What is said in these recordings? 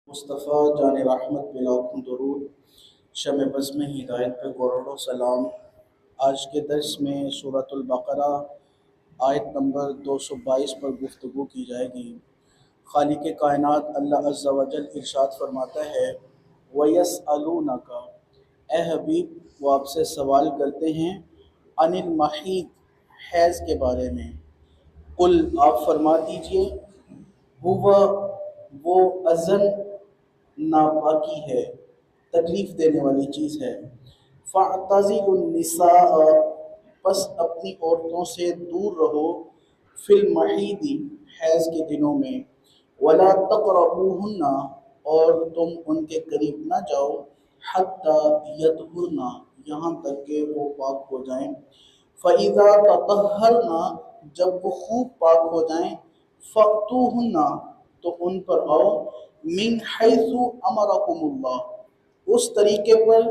مصطفیٰ جان رحمت پہ لاکھوں درود، شمع بزم ہدایت پہ کروڑوں سلام۔ آج کے درس میں سورۃ البقرہ آیت نمبر 222 پر گفتگو کی جائے گی۔ خالق کائنات اللہ عز و جل ارشاد فرماتا ہے وَيَسْأَلُونَكَ، اے حبیب وہ آپ سے سوال کرتے ہیں عن المحیط، حیض کے بارے میں۔ قل آپ فرما دیجئے ہوا وہ ازن ناپاکی ہے، تکلیف دینے والی چیز ہے۔ فَاعْتَزِلُوا النِّسَاءَ، پس اپنی عورتوں سے دور رہو، فی المحیض، حیض کے دنوں میں، وَلَا تَقْرَبُوهُنَّ، اور تم ان کے قریب نہ جاؤ، حَتَّى يَطْهُرْنَ، یہاں تک کہ وہ پاک ہو جائیں۔ فَإِذَا تَطَهَّرْنَ، جب وہ خوب پاک ہو جائیں، فَأْتُوهُنَّ، تو ان پر آؤ، من حیث امرکم اللہ، اس طریقے پر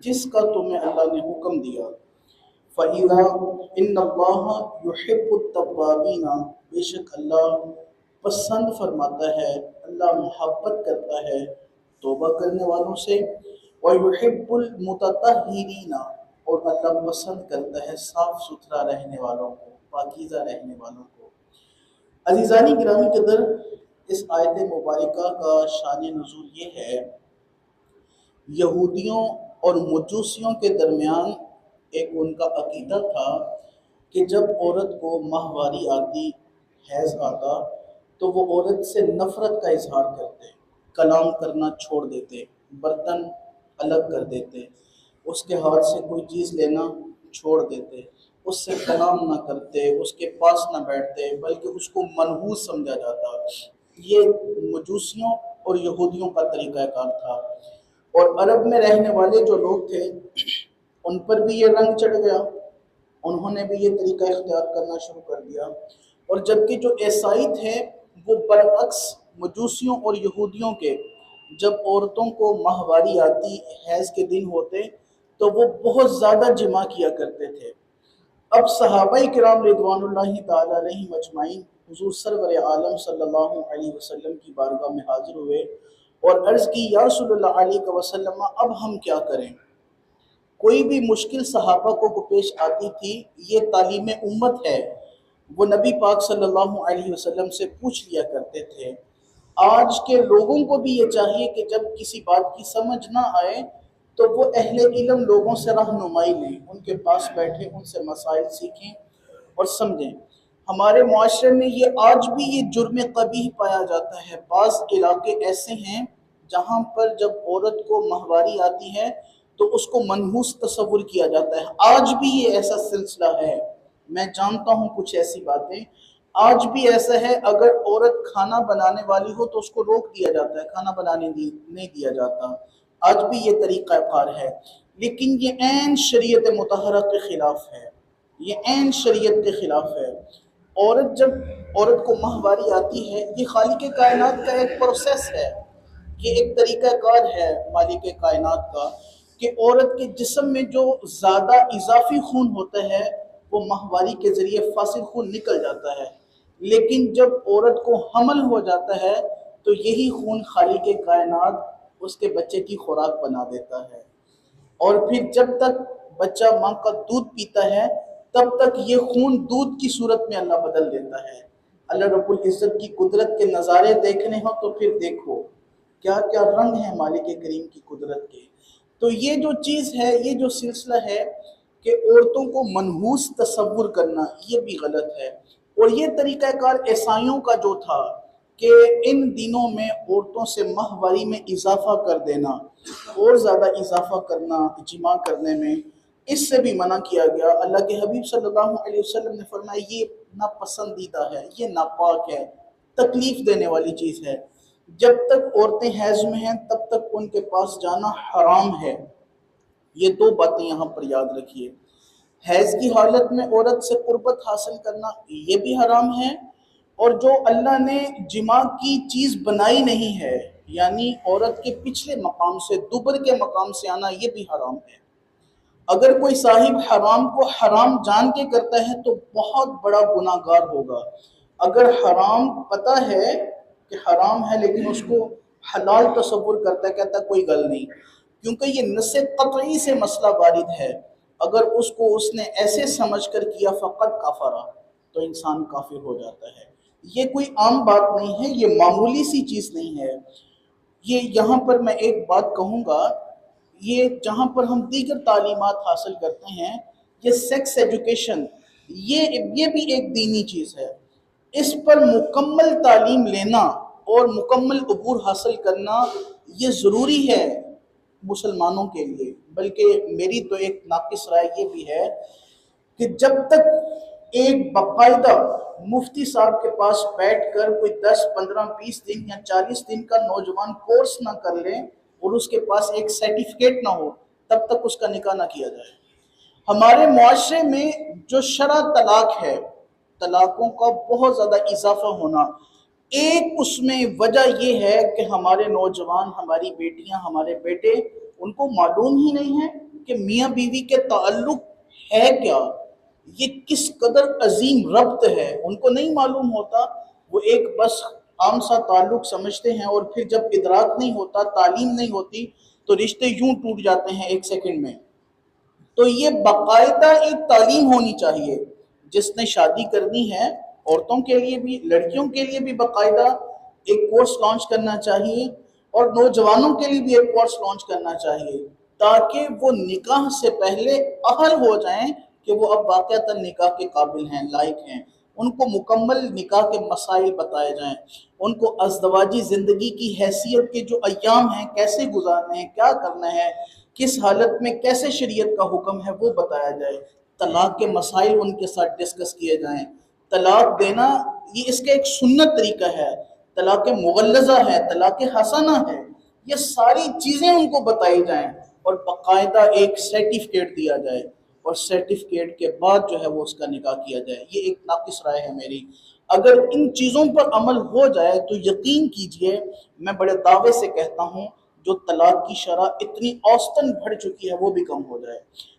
جس کا تمہیں اللہ نے حکم دیا۔ فَإِذَا، إِنَّ اللَّهَ يُحِبُّ التَّوَّابِينَ، بے شک اللہ پسند فرماتا ہے، اللہ محبت کرتا ہے توبہ کرنے والوں سے۔ وَيُحِبُّ الْمُتَطَہِّرِينَ، اور اللہ پسند کرتا ہے صاف ستھرا رہنے والوں کو، پاکیزہ رہنے والوں کو۔ عزیزانی گرامی قدر، اس آیت مبارکہ کا شان نزول یہ ہے، یہودیوں اور مجوسیوں کے درمیان ایک ان کا عقیدہ تھا کہ جب عورت کو ماہواری آتی، حیض آتا، تو وہ عورت سے نفرت کا اظہار کرتے، کلام کرنا چھوڑ دیتے، برتن الگ کر دیتے، اس کے ہاتھ سے کوئی چیز لینا چھوڑ دیتے، اس سے کلام نہ کرتے، اس کے پاس نہ بیٹھتے، بلکہ اس کو منحوس سمجھا جاتا۔ یہ مجوسیوں اور یہودیوں کا طریقہ کار تھا، اور عرب میں رہنے والے جو لوگ تھے ان پر بھی یہ رنگ چڑھ گیا، انہوں نے بھی یہ طریقہ اختیار کرنا شروع کر دیا۔ اور جبکہ جو عیسائی تھے وہ برعکس مجوسیوں اور یہودیوں کے، جب عورتوں کو ماہواری آتی، حیض کے دن ہوتے، تو وہ بہت زیادہ جمع کیا کرتے تھے۔ اب صحابہ کرام رضوان اللہ تعالی علیہم اجمعین حضور سرور عالم صلی اللہ علیہ وسلم کی بارگاہ میں حاضر ہوئے اور عرض کی یا رسول اللہ علیہ وسلم اب ہم کیا کریں؟ کوئی بھی مشکل صحابہ کو پیش آتی تھی، یہ تعلیم امت ہے، وہ نبی پاک صلی اللہ علیہ وسلم سے پوچھ لیا کرتے تھے۔ آج کے لوگوں کو بھی یہ چاہیے کہ جب کسی بات کی سمجھ نہ آئے تو وہ اہل علم لوگوں سے رہنمائی لیں، ان کے پاس بیٹھیں، ان سے مسائل سیکھیں اور سمجھیں۔ ہمارے معاشرے میں یہ آج بھی یہ جرم قبیح پایا جاتا ہے۔ بعض علاقے ایسے ہیں جہاں پر جب عورت کو ماہواری آتی ہے تو اس کو منحوس تصور کیا جاتا ہے۔ آج بھی یہ ایسا سلسلہ ہے، میں جانتا ہوں کچھ ایسی باتیں، آج بھی ایسا ہے۔ اگر عورت کھانا بنانے والی ہو تو اس کو روک دیا جاتا ہے، کھانا بنانے نہیں دیا جاتا۔ آج بھی یہ طریقہ کار ہے، لیکن یہ عین شریعت مطہرہ کے خلاف ہے، یہ عین شریعت کے خلاف ہے۔ جب عورت کو ماہواری آتی ہے، یہ خالق کائنات کا ایک پروسیس ہے، یہ ایک طریقہ کار ہے مالک کائنات کا، کہ عورت کے جسم میں جو زیادہ اضافی خون ہوتا ہے وہ ماہواری کے ذریعے فاسد خون نکل جاتا ہے، لیکن جب عورت کو حمل ہو جاتا ہے تو یہی خون خالق کائنات اس کے بچے کی خوراک بنا دیتا ہے، اور پھر جب تک بچہ ماں کا دودھ پیتا ہے تب تک یہ خون دودھ کی صورت میں اللہ بدل دیتا ہے۔ اللہ رب العزت کی قدرت کے نظارے دیکھنے ہوں تو پھر دیکھو کیا کیا رنگ ہیں مالک کریم کی قدرت کے۔ تو یہ جو چیز ہے، یہ جو سلسلہ ہے کہ عورتوں کو منحوس تصور کرنا، یہ بھی غلط ہے۔ اور یہ طریقہ کار عیسائیوں کا جو تھا کہ ان دنوں میں عورتوں سے ماہواری میں اضافہ کر دینا، اور زیادہ اضافہ کرنا جمع کرنے میں، اس سے بھی منع کیا گیا۔ اللہ کے حبیب صلی اللہ علیہ وسلم نے فرمایا یہ ناپسندیدہ ہے، یہ ناپاک ہے، تکلیف دینے والی چیز ہے۔ جب تک عورتیں حیض میں ہیں تب تک ان کے پاس جانا حرام ہے۔ یہ دو باتیں یہاں پر یاد رکھیے، حیض کی حالت میں عورت سے قربت حاصل کرنا یہ بھی حرام ہے، اور جو اللہ نے جماع کی چیز بنائی نہیں ہے، یعنی عورت کے پچھلے مقام سے، دبر کے مقام سے آنا، یہ بھی حرام ہے۔ اگر کوئی صاحب حرام کو حرام جان کے کرتا ہے تو بہت بڑا گناہ گار ہوگا۔ اگر حرام پتہ ہے کہ حرام ہے لیکن اس کو حلال تصور کرتا ہے، کہتا ہے کوئی گل نہیں، کیونکہ یہ نص قطعی سے مسئلہ وارد ہے، اگر اس کو اس نے ایسے سمجھ کر کیا فقط کافرہ، تو انسان کافر ہو جاتا ہے۔ یہ کوئی عام بات نہیں ہے، یہ معمولی سی چیز نہیں ہے۔ یہ یہاں پر میں ایک بات کہوں گا، یہ جہاں پر ہم دیگر تعلیمات حاصل کرتے ہیں، یہ سیکس ایجوکیشن، یہ بھی ایک دینی چیز ہے۔ اس پر مکمل تعلیم لینا اور مکمل عبور حاصل کرنا یہ ضروری ہے مسلمانوں کے لیے، بلکہ میری تو ایک ناقص رائے یہ بھی ہے کہ جب تک ایک باقاعدہ مفتی صاحب کے پاس بیٹھ کر کوئی 10 15 20 دن یا 40 دن کا نوجوان کورس نہ کر لے اور اس کے پاس ایک سرٹیفکیٹ نہ ہو، تب تک اس کا نکاح نہ کیا جائے۔ ہمارے معاشرے میں جو شرع طلاق ہے، طلاقوں کا بہت زیادہ اضافہ ہونا، ایک اس میں وجہ یہ ہے کہ ہمارے نوجوان، ہماری بیٹیاں، ہمارے بیٹے، ان کو معلوم ہی نہیں ہے کہ میاں بیوی کے تعلق ہے کیا، یہ کس قدر عظیم ربط ہے، ان کو نہیں معلوم ہوتا۔ وہ ایک بس عام سا تعلق سمجھتے ہیں، اور پھر جب ادراک نہیں ہوتا، تعلیم نہیں ہوتی، تو رشتے یوں ٹوٹ جاتے ہیں ایک سیکنڈ میں۔ تو یہ باقاعدہ ایک تعلیم ہونی چاہیے، جس نے شادی کرنی ہے، عورتوں کے لیے بھی، لڑکیوں کے لیے بھی باقاعدہ ایک کورس لانچ کرنا چاہیے، اور نوجوانوں کے لیے بھی ایک کورس لانچ کرنا چاہیے، تاکہ وہ نکاح سے پہلے اہل ہو جائیں کہ وہ اب واقعتاً نکاح کے قابل ہیں، لائق ہیں۔ ان کو مکمل نکاح کے مسائل بتائے جائیں، ان کو ازدواجی زندگی کی حیثیت کے جو ایام ہیں کیسے گزارنے ہیں، کیا کرنا ہے، کس حالت میں کیسے شریعت کا حکم ہے وہ بتایا جائے، طلاق کے مسائل ان کے ساتھ ڈسکس کیے جائیں۔ طلاق دینا یہ اس کا ایک سنت طریقہ ہے، طلاق مغلظہ ہے، طلاق حسنہ ہے، یہ ساری چیزیں ان کو بتائی جائیں، اور باقاعدہ ایک سرٹیفکیٹ دیا جائے، اور سرٹیفکیٹ کے بعد جو ہے وہ اس کا نکاح کیا جائے۔ یہ ایک ناقص رائے ہے میری۔ اگر ان چیزوں پر عمل ہو جائے تو یقین کیجئے، میں بڑے دعوے سے کہتا ہوں، جو طلاق کی شرح اتنی اوسطاً بڑھ چکی ہے وہ بھی کم ہو جائے،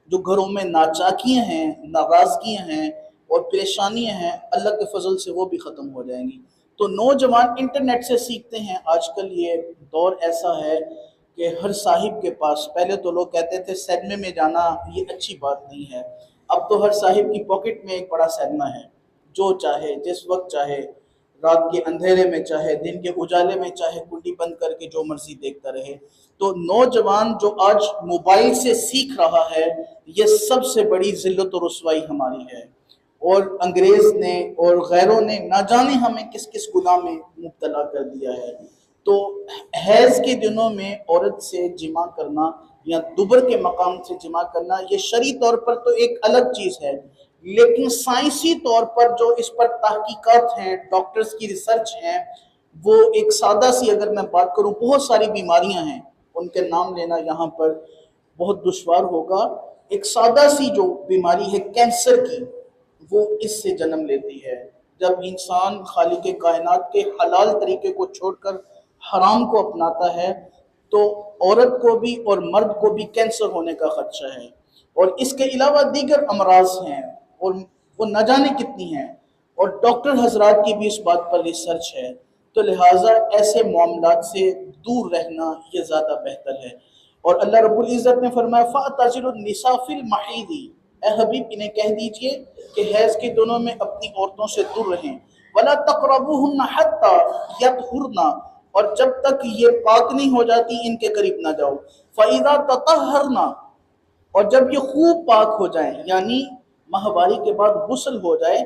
جو گھروں میں ناچاکیاں ہیں، ناراضگیاں ہیں اور پریشانیاں ہیں، اللہ کے فضل سے وہ بھی ختم ہو جائیں گی۔ تو نوجوان انٹرنیٹ سے سیکھتے ہیں، آج کل یہ دور ایسا ہے کہ ہر صاحب کے پاس، پہلے تو لوگ کہتے تھے سینمے میں جانا یہ اچھی بات نہیں ہے، اب تو ہر صاحب کی پاکٹ میں ایک بڑا سینما ہے، جو چاہے جس وقت چاہے، رات کے اندھیرے میں چاہے دن کے اجالے میں چاہے، کنڈی بند کر کے جو مرضی دیکھتا رہے۔ تو نوجوان جو آج موبائل سے سیکھ رہا ہے، یہ سب سے بڑی ذلت و رسوائی ہماری ہے، اور انگریز نے اور غیروں نے نہ جانے ہمیں کس کس گناہ میں مبتلا کر دیا ہے۔ تو حیض کے دنوں میں عورت سے جماع کرنا یا دوبر کے مقام سے جماع کرنا، یہ شرعی طور پر تو ایک الگ چیز ہے، لیکن سائنسی طور پر جو اس پر تحقیقات ہیں، ڈاکٹرز کی ریسرچ ہیں، وہ ایک سادہ سی اگر میں بات کروں، بہت ساری بیماریاں ہیں، ان کے نام لینا یہاں پر بہت دشوار ہوگا۔ ایک سادہ سی جو بیماری ہے کینسر کی، وہ اس سے جنم لیتی ہے، جب انسان خالق کائنات کے حلال طریقے کو چھوڑ کر حرام کو اپناتا ہے، تو عورت کو بھی اور مرد کو بھی کینسر ہونے کا خدشہ ہے، اور اس کے علاوہ دیگر امراض ہیں، اور وہ نہ جانے کتنی ہیں، اور ڈاکٹر حضرات کی بھی اس بات پر ریسرچ ہے۔ تو لہٰذا ایسے معاملات سے دور رہنا یہ زیادہ بہتر ہے۔ اور اللہ رب العزت نے فرمایا فَاعْتَزِلُوا النِّسَاءَ فِي الْمَحِيضِ، اے حبیب انہیں کہہ دیجئے کہ حیض کے دنوں میں اپنی عورتوں سے دور رہیں، وَلَا تَقْرَبُوهُنَّ حَتَّى يَطْهُرْنَ، اور جب تک یہ پاک نہیں ہو جاتی ان کے قریب نہ جاؤ، فَإِذَا تَطَهَّرْنَ، اور جب یہ خوب پاک ہو جائیں، یعنی ماہواری کے بعد غسل ہو جائے،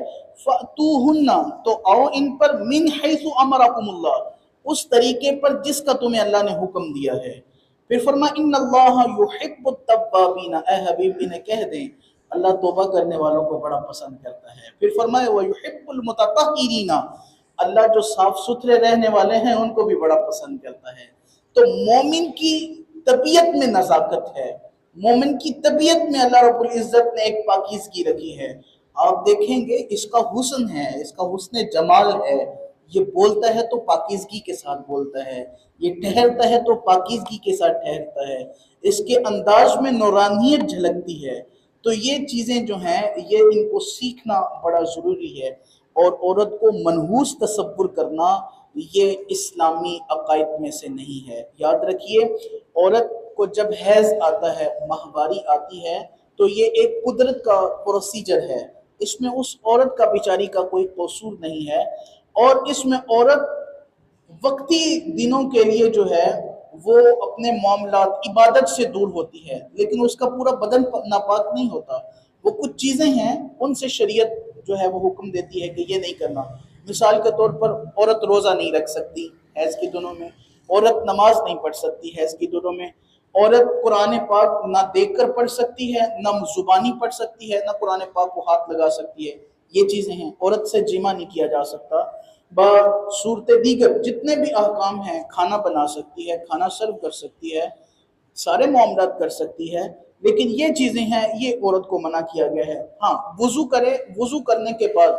فَأْتُوهُنَّ، تو آؤ ان پر، مِنْ حَيْثُ أَمَرَكُمُ اللَّهُ، اس طریقے پر جس کا تمہیں اللہ نے حکم دیا ہے۔ پھر فرمایا اِنَّ اللَّهَ يُحِبُّ التَّوَّابِينَ، اے حبیب انہیں کہہ دیں اللہ توبہ کرنے والوں کو بڑا پسند کرتا ہے۔ پھر فرمایا وَيُحِبُّ الْمُتَطَهِّرِينَ، اللہ جو صاف ستھرے رہنے والے ہیں ان کو بھی بڑا پسند کرتا ہے۔ تو مومن کی طبیعت میں نزاکت ہے، مومن کی طبیعت میں اللہ رب العزت نے ایک پاکیزگی رکھی ہے۔ آپ دیکھیں گے اس کا حسن ہے، اس کا حسن جمال ہے، یہ بولتا ہے تو پاکیزگی کے ساتھ بولتا ہے، یہ ٹہرتا ہے تو پاکیزگی کے ساتھ ٹہرتا ہے، اس کے انداز میں نورانیت جھلکتی ہے۔ تو یہ چیزیں جو ہیں یہ ان کو سیکھنا بڑا ضروری ہے، اور عورت کو منحوس تصور کرنا یہ اسلامی عقائد میں سے نہیں ہے۔ یاد رکھیے، عورت کو جب حیض آتا ہے، ماہواری آتی ہے، تو یہ ایک قدرت کا پروسیجر ہے، اس میں اس عورت کا بیچاری کا کوئی قصور نہیں ہے، اور اس میں عورت وقتی دنوں کے لیے جو ہے وہ اپنے معاملات عبادت سے دور ہوتی ہے، لیکن اس کا پورا بدن ناپاک نہیں ہوتا۔ وہ کچھ چیزیں ہیں، ان سے شریعت جو ہے وہ حکم دیتی ہے کہ یہ نہیں کرنا۔ مثال کے طور پر عورت روزہ نہیں رکھ سکتی حیض کے دنوں میں، عورت نماز نہیں پڑھ سکتی حیض کے دنوں میں، عورت قرآن پاک نہ دیکھ کر پڑھ سکتی ہے، نہ زبانی پڑھ سکتی ہے، نہ قرآن پاک کو ہاتھ لگا سکتی ہے۔ یہ چیزیں ہیں۔ عورت سے جمع نہیں کیا جا سکتا۔ صورت دیگر جتنے بھی احکام ہیں، کھانا بنا سکتی ہے، کھانا سرو کر سکتی ہے، سارے معاملات کر سکتی ہے، لیکن یہ چیزیں ہیں، یہ عورت کو منع کیا گیا ہے۔ ہاں، وضو کرے، وضو کرنے کے بعد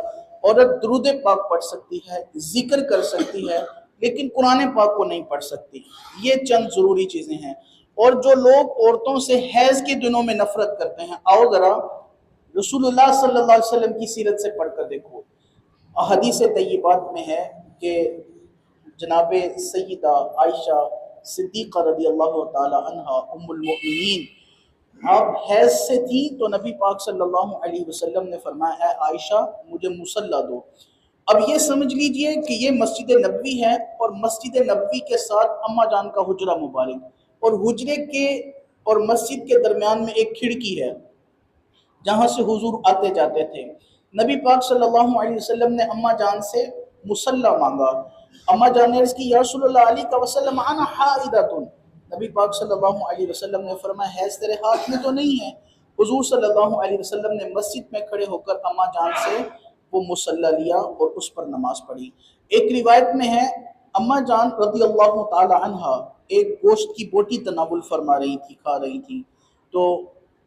عورت درود پاک پڑھ سکتی ہے، ذکر کر سکتی ہے، لیکن قرآن پاک کو نہیں پڑھ سکتی۔ یہ چند ضروری چیزیں ہیں۔ اور جو لوگ عورتوں سے حیض کے دنوں میں نفرت کرتے ہیں، آؤ ذرا رسول اللہ صلی اللہ علیہ وسلم کی سیرت سے پڑھ کر دیکھو۔ حدیث طیبات میں ہے کہ جناب سیدہ عائشہ صدیقہ رضی اللہ تعالی عنہا ام المؤمنین، آپ حیض سے تھی تو نبی پاک صلی اللہ علیہ وسلم نے فرمایا، اے عائشہ مجھے مصلی دو۔ اب یہ سمجھ لیجئے کہ یہ مسجد نبوی ہے، اور مسجد نبوی کے ساتھ اماں جان کا حجرہ مبارک، اور حجرے کے اور مسجد کے درمیان میں ایک کھڑکی ہے جہاں سے حضور آتے جاتے تھے۔ نبی پاک صلی اللہ علیہ وسلم نے اماں جان سے مصلی مانگا۔ اماں جان نے عرض کی، یا رسول اللہ علیہ وسلم انا حائدۃ۔ نبی پاک صلی اللہ علیہ وسلم نے فرمایا، حیض تیرے ہاتھ میں تو نہیں ہے۔ حضور صلی اللہ علیہ وسلم نے مسجد میں کھڑے ہو کر اماں جان سے وہ مصلی لیا اور اس پر نماز پڑھی۔ ایک روایت میں ہے، اماں جان رضی اللہ تعالی عنہا ایک گوشت کی بوٹی تناول فرما رہی تھی، کھا رہی تھی، تو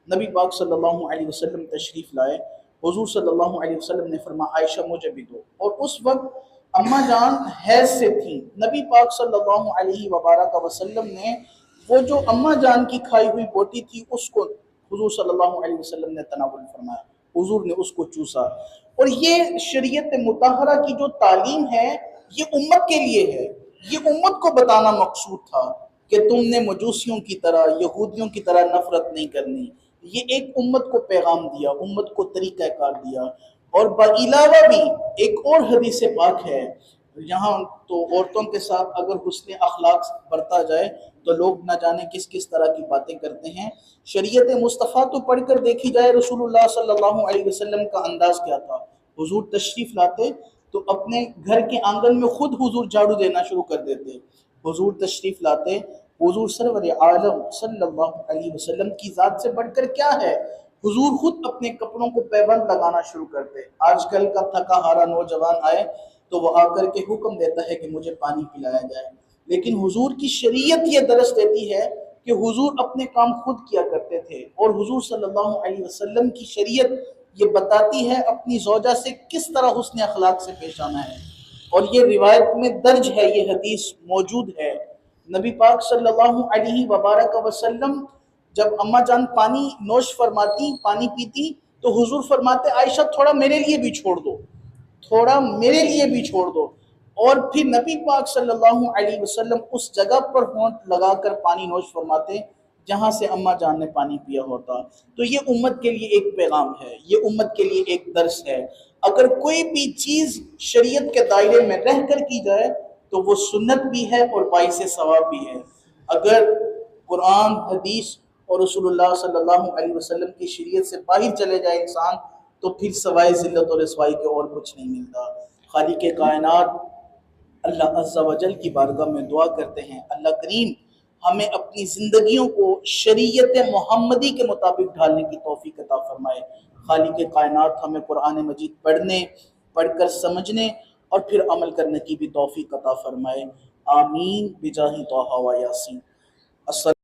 نبی پاک صلی اللہ علیہ وسلم تشریف لائے۔ حضور صلی اللہ علیہ وسلم نے فرمایا، عائشہ مجھے بھی دو، اور اس وقت اماں جان حیض سے تھیں۔ نبی پاک صلی اللہ علیہ وبارک وسلم نے وہ جو اماں جان کی کھائی ہوئی بوٹی تھی، اس کو حضور صلی اللہ علیہ وسلم نے تناول فرمایا، حضور نے اس کو چوسا۔ اور یہ شریعت مطہرہ کی جو تعلیم ہے، یہ امت کے لیے ہے، یہ امت کو بتانا مقصود تھا کہ تم نے مجوسیوں کی طرح، یہودیوں کی طرح نفرت نہیں کرنی۔ یہ ایک امت کو پیغام دیا، امت کو طریقہ کار دیا۔ اور بعلاوہ بھی ایک اور حدیث پاک ہے، یہاں تو عورتوں کے ساتھ اگر حسن اخلاق برتا جائے تو لوگ نہ جانے کس کس طرح کی باتیں کرتے ہیں۔ شریعت مصطفیٰ تو پڑھ کر دیکھی جائے، رسول اللہ صلی اللہ علیہ وسلم کا انداز کیا تھا۔ حضور تشریف لاتے تو اپنے گھر کے آنگن میں خود حضور جھاڑو دینا شروع کر دیتے۔ حضور تشریف لاتے، حضور سرور عالم صلی اللہ علیہ وسلم کی ذات سے بڑھ کر کیا ہے، حضور خود اپنے کپڑوں کو پیبند لگانا شروع کرتے۔ آج کل کا تھکا ہارا نوجوان آئے تو وہ آ کر کے حکم دیتا ہے کہ مجھے پانی پلایا جائے، لیکن حضور کی شریعت یہ درس دیتی ہے کہ حضور اپنے کام خود کیا کرتے تھے، اور حضور صلی اللہ علیہ وسلم کی شریعت یہ بتاتی ہے اپنی زوجہ سے کس طرح حسن اخلاق سے پیش آنا ہے۔ اور یہ روایت میں درج ہے، یہ حدیث موجود ہے۔ نبی پاک صلی اللہ علیہ وبارک وسلم جب اماں جان پانی نوش فرماتی، پانی پیتی، تو حضور فرماتے، عائشہ تھوڑا میرے لیے بھی چھوڑ دو، تھوڑا میرے لیے بھی چھوڑ دو۔ اور پھر نبی پاک صلی اللہ علیہ وسلم اس جگہ پر ہونٹ لگا کر پانی نوش فرماتے جہاں سے اماں جان نے پانی پیا ہوتا۔ تو یہ امت کے لیے ایک پیغام ہے، یہ امت کے لیے ایک درس ہے۔ اگر کوئی بھی چیز شریعت کے دائرے میں رہ کر کی جائے تو وہ سنت بھی ہے اور باعث ثواب بھی ہے۔ اگر قرآن، حدیث اور رسول اللہ صلی اللہ علیہ وسلم کی شریعت سے باہر چلے جائے انسان، تو پھر سوائے ذلت اور رسوائی کے اور کچھ نہیں ملتا۔ خالق کائنات اللہ عز و جل کی بارگاہ میں دعا کرتے ہیں، اللہ کریم ہمیں اپنی زندگیوں کو شریعت محمدی کے مطابق ڈھالنے کی توفیق عطا فرمائے۔ خالق کائنات ہمیں قرآن مجید پڑھنے، پڑھ کر سمجھنے اور پھر عمل کرنے کی بھی توفیق عطا فرمائے۔ آمین بجاہ طٰہٰ و یاسین۔